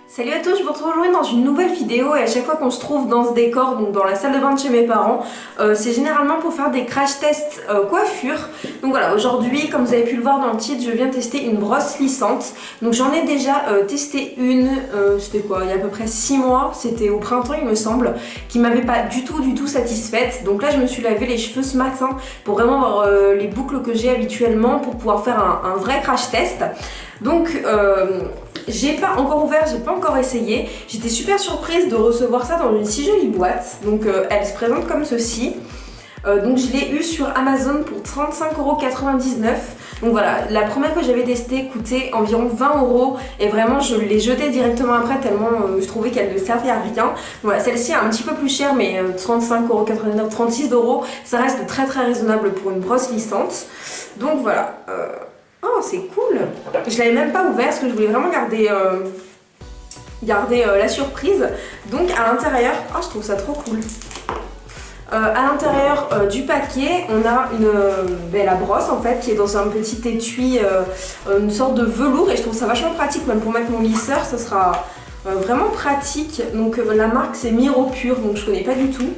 Salut à tous, je vous retrouve aujourd'hui dans une nouvelle vidéo et à chaque fois qu'on se trouve dans ce décor, donc dans la salle de bain de chez mes parents, c'est généralement pour faire des crash tests coiffure. Donc voilà, aujourd'hui, comme vous avez pu le voir dans le titre, je viens tester une brosse lissante. Donc j'en ai déjà testé une, c'était quoi, il y a à peu près 6 mois, c'était au printemps il me semble, qui m'avait pas du tout satisfaite. Donc là je me suis lavé les cheveux ce matin pour vraiment avoir les boucles que j'ai habituellement pour pouvoir faire un vrai crash test. Donc j'ai pas encore ouvert, j'ai pas encore essayé. J'étais super surprise de recevoir ça dans une si jolie boîte. Donc elle se présente comme ceci. Donc je l'ai eu sur Amazon pour 35,99 €. Donc voilà, la première que j'avais testée coûtait environ 20 € et vraiment je l'ai jetée directement après tellement je trouvais qu'elle ne servait à rien. Donc voilà, celle-ci est un petit peu plus chère mais 35,89 €, 36 €, ça reste très raisonnable pour une brosse lissante. Donc voilà. Oh, c'est cool! Je l'avais même pas ouvert parce que je voulais vraiment garder la surprise. Donc à l'intérieur, oh, je trouve ça trop cool. À l'intérieur du paquet, on a la brosse en fait qui est dans un petit étui, une sorte de velours, et je trouve ça vachement pratique même pour mettre mon lisseur, ça sera vraiment pratique. Donc la marque c'est Miro Pure, donc je connais pas du tout.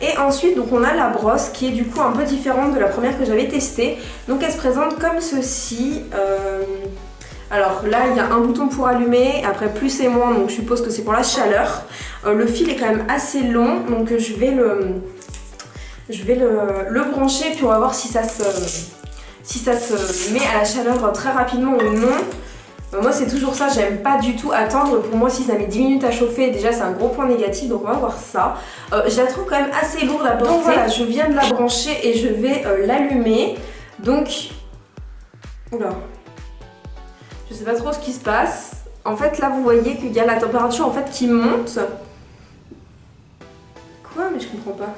Et ensuite, donc on a la brosse qui est du coup un peu différente de la première que j'avais testée. Donc elle se présente comme ceci. Alors là, il y a un bouton pour allumer, après plus et moins, donc je suppose que c'est pour la chaleur. Le fil est quand même assez long, donc je vais le brancher, puis on va voir si ça se met à la chaleur très rapidement ou non. Moi c'est toujours ça, j'aime pas du tout attendre. Pour moi si ça met 10 minutes à chauffer, déjà c'est un gros point négatif, donc on va voir ça. Je la trouve quand même assez lourde à porter. Donc voilà, je viens de la brancher et je vais l'allumer. Donc, oula, je sais pas trop ce qui se passe. En fait là vous voyez qu'il y a la température en fait qui monte. Quoi? Mais je comprends pas.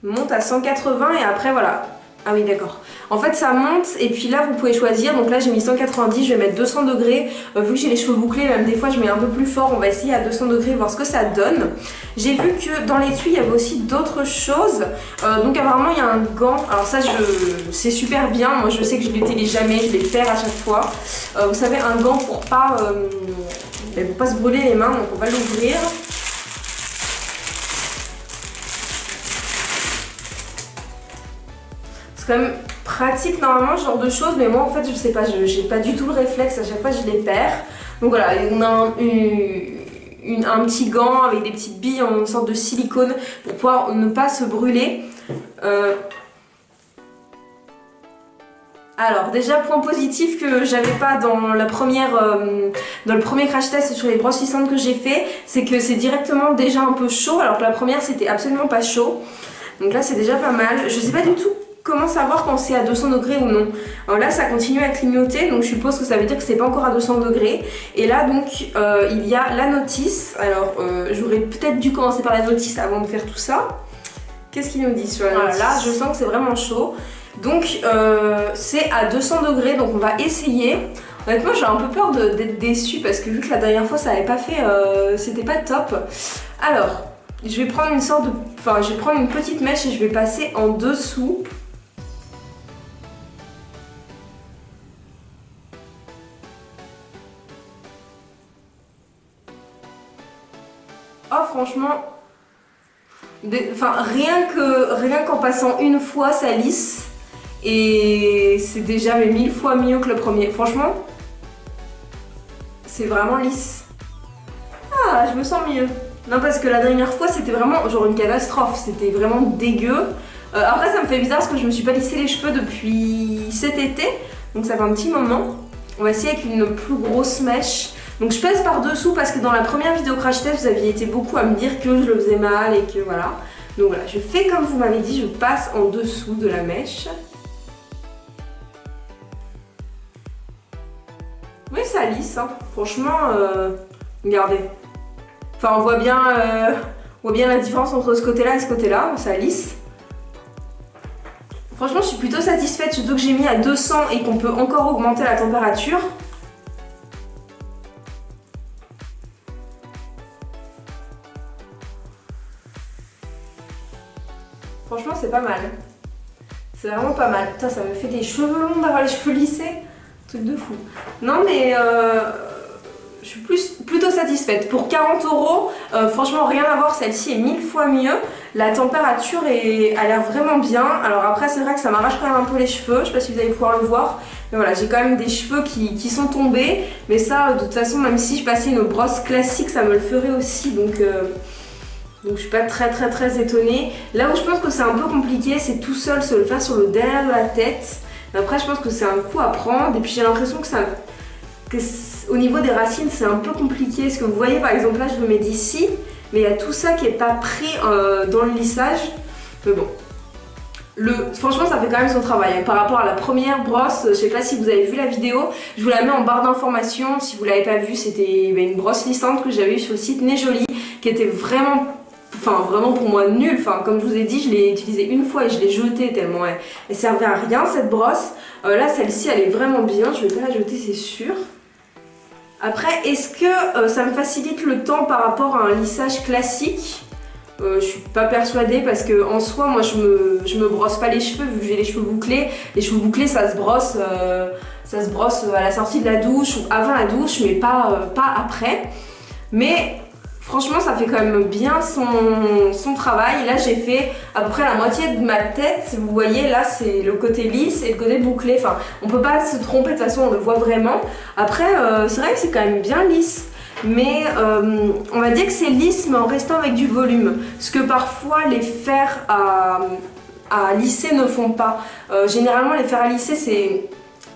Monte à 180 et après voilà. Ah oui d'accord. En fait ça monte et puis là vous pouvez choisir. Donc là j'ai mis 190, je vais mettre 200 degrés. Vu que j'ai les cheveux bouclés, même des fois je mets un peu plus fort. On va essayer à 200 degrés voir ce que ça donne. J'ai vu que dans l'étui il y avait aussi d'autres choses. Donc apparemment il y a un gant. Alors ça c'est super bien. Moi je sais que je l'utilise jamais, je les perds à chaque fois. Vous savez, un gant pour pas se brûler les mains. Donc on va l'ouvrir. C'est quand même pratique normalement ce genre de choses, mais moi en fait je sais pas, j'ai pas du tout le réflexe, à chaque fois je les perds. Donc voilà, on a un petit gant avec des petites billes en sorte de silicone pour pouvoir ne pas se brûler. Alors déjà, point positif que j'avais pas dans le premier crash test sur les brosses lissantes que j'ai fait, c'est que c'est directement déjà un peu chaud, alors que la première c'était absolument pas chaud. Donc là c'est déjà pas mal. Je sais pas du tout comment savoir quand c'est à 200 degrés ou non. Alors là ça continue à clignoter, donc je suppose que ça veut dire que c'est pas encore à 200 degrés. Et là donc il y a la notice. Alors j'aurais peut-être dû commencer par la notice avant de faire tout ça. Qu'est-ce qu'il nous dit sur la notice? Là je sens que c'est vraiment chaud. Donc c'est à 200 degrés, donc on va essayer. Honnêtement j'ai un peu peur d'être déçue parce que vu que la dernière fois ça avait pas fait, c'était pas top. Alors je vais prendre je vais prendre une petite mèche et je vais passer en dessous. Oh franchement, rien qu'en passant une fois ça lisse et c'est déjà 1000 fois mieux que le premier. Franchement, c'est vraiment lisse. Ah, je me sens mieux. Non parce que la dernière fois c'était vraiment genre une catastrophe, c'était vraiment dégueu. Après ça me fait bizarre parce que je me suis pas lissé les cheveux depuis cet été, donc ça fait un petit moment. On va essayer avec une plus grosse mèche. Donc je passe par dessous parce que dans la première vidéo crash test vous aviez été beaucoup à me dire que je le faisais mal et que voilà. Donc voilà, je fais comme vous m'avez dit, je passe en dessous de la mèche. Oui ça lisse hein. Franchement, regardez. Enfin on voit bien la différence entre ce côté-là et ce côté-là, ça lisse. Franchement je suis plutôt satisfaite, surtout que j'ai mis à 200 et qu'on peut encore augmenter la température. Franchement c'est pas mal. C'est vraiment pas mal. Putain ça me fait des cheveux longs d'avoir les cheveux lissés. Truc de fou. Non mais je suis plus satisfaite. Pour 40 €, franchement rien à voir, celle-ci est 1000 fois mieux. La température a l'air vraiment bien. Alors après c'est vrai que ça m'arrache quand même un peu les cheveux, je sais pas si vous allez pouvoir le voir. Mais voilà, j'ai quand même des cheveux qui sont tombés. Mais ça, de toute façon, même si je passais une brosse classique, ça me le ferait aussi. Donc je suis pas très étonnée. Là où je pense que c'est un peu compliqué, c'est tout seul se le faire sur le derrière de la tête. Mais après je pense que c'est un coup à prendre. Et puis j'ai l'impression que au niveau des racines c'est un peu compliqué. Parce que vous voyez par exemple là je le mets d'ici. Mais il y a tout ça qui est pas pris dans le lissage. Mais bon. Franchement ça fait quand même son travail. Par rapport à la première brosse, je sais pas si vous avez vu la vidéo, je vous la mets en barre d'informations. Si vous l'avez pas vue, c'était une brosse lissante que j'avais eue sur le site Nez Jolie, qui était vraiment pour moi nulle. Comme je vous ai dit, je l'ai utilisée une fois et je l'ai jetée tellement elle servait à rien cette brosse. Là celle-ci elle est vraiment bien, je vais pas la jeter c'est sûr. Après est-ce que ça me facilite le temps par rapport à un lissage classique? Je suis pas persuadée parce que en soi moi je me brosse pas les cheveux vu que j'ai les cheveux bouclés. Les cheveux bouclés ça se brosse à la sortie de la douche ou avant la douche mais pas après. Mais franchement ça fait quand même bien son travail. Là j'ai fait à peu près la moitié de ma tête. Vous voyez là c'est le côté lisse et le côté bouclé. Enfin on peut pas se tromper de toute façon, on le voit vraiment. Après c'est vrai que c'est quand même bien lisse. Mais on va dire que c'est lisse mais en restant avec du volume. Ce que parfois les fers à lisser ne font pas. Généralement les fers à lisser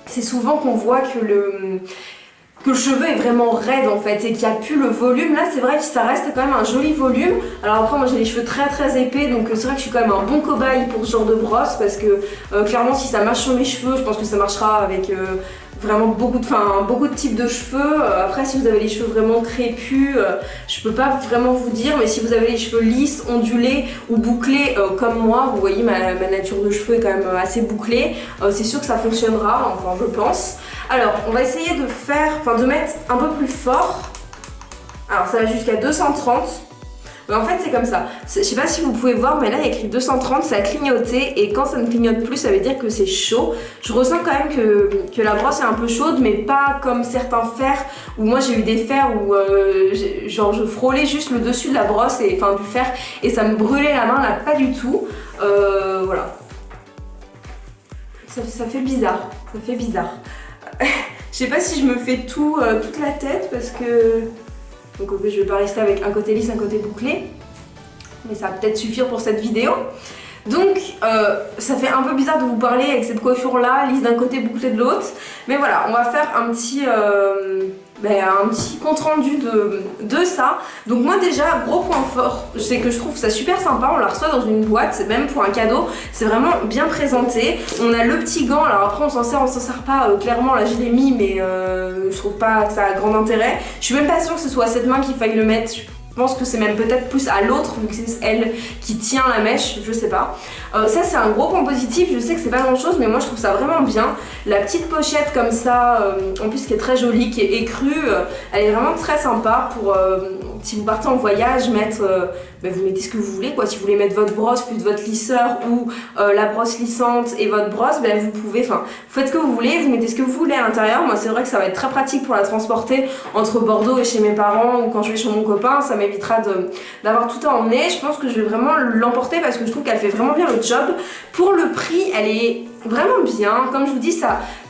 c'est souvent qu'on voit que le cheveu est vraiment raide en fait et qu'il n'y a plus le volume. Là c'est vrai que ça reste quand même un joli volume. Alors après moi j'ai les cheveux très épais donc c'est vrai que je suis quand même un bon cobaye pour ce genre de brosse parce que clairement si ça marche sur mes cheveux je pense que ça marchera avec vraiment beaucoup de types de cheveux. Après si vous avez les cheveux vraiment crépus, je peux pas vraiment vous dire, mais si vous avez les cheveux lisses, ondulés ou bouclés comme moi, vous voyez ma nature de cheveux est quand même assez bouclée, c'est sûr que ça fonctionnera, enfin je pense. Alors on va essayer de mettre un peu plus fort. Alors ça va jusqu'à 230. Mais en fait c'est comme ça, je sais pas si vous pouvez voir mais là il y a écrit 230, ça a clignoté et quand ça ne clignote plus ça veut dire que c'est chaud. Je ressens quand même que la brosse est un peu chaude mais pas comme certains fers où moi j'ai eu des fers où genre je frôlais juste le dessus de la brosse du fer et ça me brûlait la main, là pas du tout. Voilà. Ça fait bizarre, Je sais pas si je me fais toute la tête parce que... Donc je vais pas rester avec un côté lisse, un côté bouclé. Mais ça va peut-être suffire pour cette vidéo. Donc ça fait un peu bizarre de vous parler avec cette coiffure là, lisse d'un côté, bouclée de l'autre. Mais voilà, on va faire un petit compte rendu de ça. Donc moi déjà, gros point fort, c'est que je trouve ça super sympa. On la reçoit dans une boîte, même pour un cadeau. C'est vraiment bien présenté. On a le petit gant, alors après on s'en sert pas. Clairement là je l'ai mis mais je trouve pas que ça a grand intérêt. Je suis même pas sûre que ce soit à cette main qu'il faille le mettre. Je pense que c'est même peut-être plus à l'autre vu que c'est elle qui tient la mèche, je sais pas. Ça c'est un gros point positif, je sais que c'est pas grand chose mais moi je trouve ça vraiment bien. La petite pochette comme ça, en plus qui est très jolie, qui est écrue, elle est vraiment très sympa pour si vous partez en voyage, vous mettez ce que vous voulez quoi. Si vous voulez mettre votre brosse plus votre lisseur ou la brosse lissante et votre brosse, vous pouvez, vous faites ce que vous voulez, vous mettez ce que vous voulez à l'intérieur. Moi c'est vrai que ça va être très pratique pour la transporter entre Bordeaux et chez mes parents ou quand je vais chez mon copain, ça m'évitera d'avoir tout à emmener. Je pense que je vais vraiment l'emporter parce que je trouve qu'elle fait vraiment bien le job. Pour le prix, elle est vraiment bien. Comme je vous dis,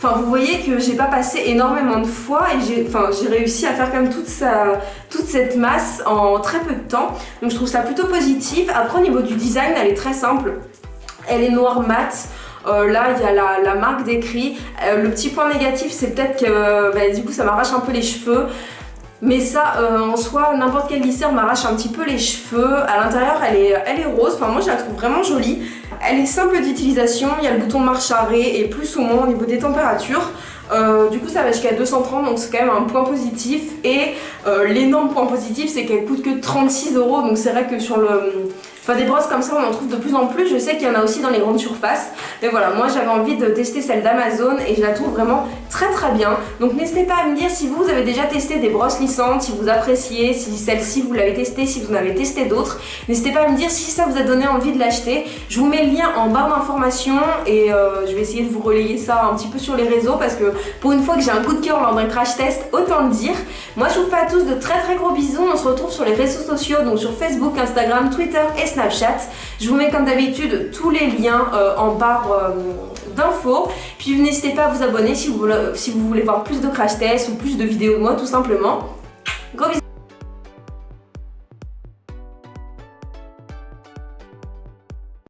vous voyez que j'ai pas passé énormément de fois et j'ai réussi à faire quand même toute cette masse en très peu de temps. Donc je trouve ça plutôt positif. Après au niveau du design, elle est très simple. Elle est noire mat. Là il y a la marque d'écrit. Le petit point négatif c'est peut-être que du coup ça m'arrache un peu les cheveux. Mais ça, en soi, n'importe quel lisseur m'arrache un petit peu les cheveux. À l'intérieur, elle est rose. Moi, je la trouve vraiment jolie. Elle est simple d'utilisation. Il y a le bouton marche arrêt et plus ou moins au niveau des températures. Du coup, ça va jusqu'à 230, donc c'est quand même un point positif. Et l'énorme point positif, c'est qu'elle coûte que 36 €. Donc c'est vrai que sur Enfin des brosses comme ça on en trouve de plus en plus, je sais qu'il y en a aussi dans les grandes surfaces. Mais voilà, moi j'avais envie de tester celle d'Amazon et je la trouve vraiment très très bien. Donc n'hésitez pas à me dire si vous avez déjà testé des brosses lissantes, si vous appréciez, si celle-ci vous l'avez testée, si vous en avez testé d'autres. N'hésitez pas à me dire si ça vous a donné envie de l'acheter. Je vous mets le lien en barre d'informations et je vais essayer de vous relayer ça un petit peu sur les réseaux parce que pour une fois que j'ai un coup de cœur lors d'un crash test, autant le dire. Moi je vous fais à tous de très très gros bisous, on se retrouve sur les réseaux sociaux, donc sur Facebook, Instagram, Twitter et Snapchat. Je vous mets comme d'habitude tous les liens en barre d'infos. Puis n'hésitez pas à vous abonner si vous voulez voir plus de crash tests ou plus de vidéos de moi tout simplement. Gros bisous.